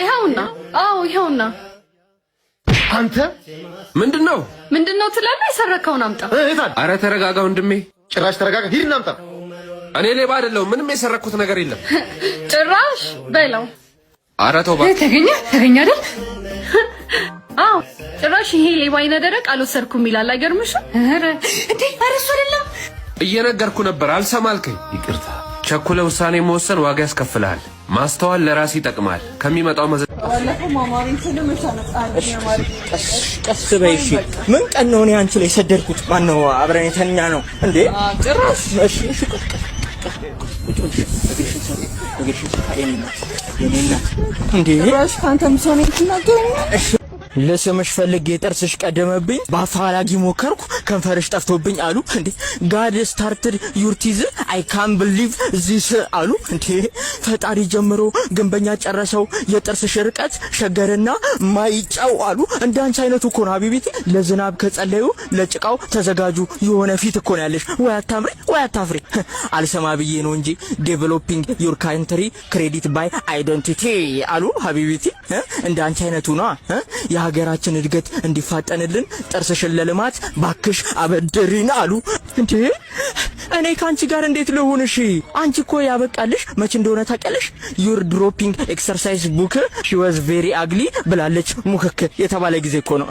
ይኸውና። አዎ ይኸውና። አንተ ምንድነው ትላለህ? የሰረከውን አምጣ። አረ ተረጋጋ ወንድሜ። ጭራሽ ተረጋጋ። ሂድና አምጣ። እኔ ሌባ አይደለሁም። ምንም የሰረኩት ነገር የለም። ጭራሽ በለው። አረ ተው እባክህ። ተገኘ አይደል? አዎ ጭራሽ ይሄ ሌባ አይነ ደረቅ አልወሰድኩም ይላል። አይገርምሽም? አረ እንዴ! አረ እሱ አይደለም። እየነገርኩ ነበር አልሰማልከኝ። ይቅርታ። ቸኩለ ውሳኔ መወሰን ዋጋ ያስከፍልሃል። ማስተዋል ለራስ ይጠቅማል። ከሚመጣው ቀስ በይ እሺ። ምን ቀን ነው እኔ አንቺ ላይ ሰደድኩት? ማን ነው አብረን የተኛ ነው እንዴ? ጭራሽ እሺ ለስምሽ ፈልጌ ጥርስሽ ቀደመብኝ፣ በአፋላጊ ሞከርኩ ከንፈርሽ ጠፍቶብኝ አሉ እንዴ። ጋድ ስታርትድ ዩርቲዝ አይ ካን ብሊቭ ዚስ አሉ እንዴ። ፈጣሪ ጀምሮ ግንበኛ ጨረሰው የጥርስሽ ርቀት ሸገርና ማይጫው አሉ። እንዳንቺ አይነቱ እኮ ነው ሀቢቢቲ። ለዝናብ ከጸለዩ ለጭቃው ተዘጋጁ የሆነ ፊት እኮ ነው ያለሽ። ወይ አታምሪ ወይ አታፍሪ። አልሰማ ብዬ ነው እንጂ ዴቨሎፒንግ ዩር ካንትሪ ክሬዲት ባይ አይደንቲቲ አሉ ሀቢቢቲ። እንዳንቺ አይነቱ ነው የሀገራችን እድገት እንዲፋጠንልን ጥርስሽን ለልማት ባክሽ አበድሪን አሉ እንዴ። እኔ ካንቺ ጋር እንዴት ልሁን? እሺ አንቺ እኮ ያበቃልሽ መች እንደሆነ ታውቂያለሽ? ዩር ድሮፒንግ ኤክሰርሳይዝ ቡክ ሺ ዋዝ ቬሪ አግሊ ብላለች ሙክክ የተባለ ጊዜ እኮ ነው።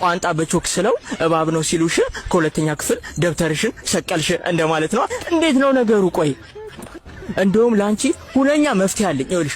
ቋንጣ በቾክ ስለው እባብ ነው ሲሉሽ ከሁለተኛ ክፍል ደብተርሽን ሰቀልሽ እንደማለት ነው። እንዴት ነው ነገሩ? ቆይ እንደውም ላንቺ ሁለኛ መፍትሄ አለኝ። ይኸውልሽ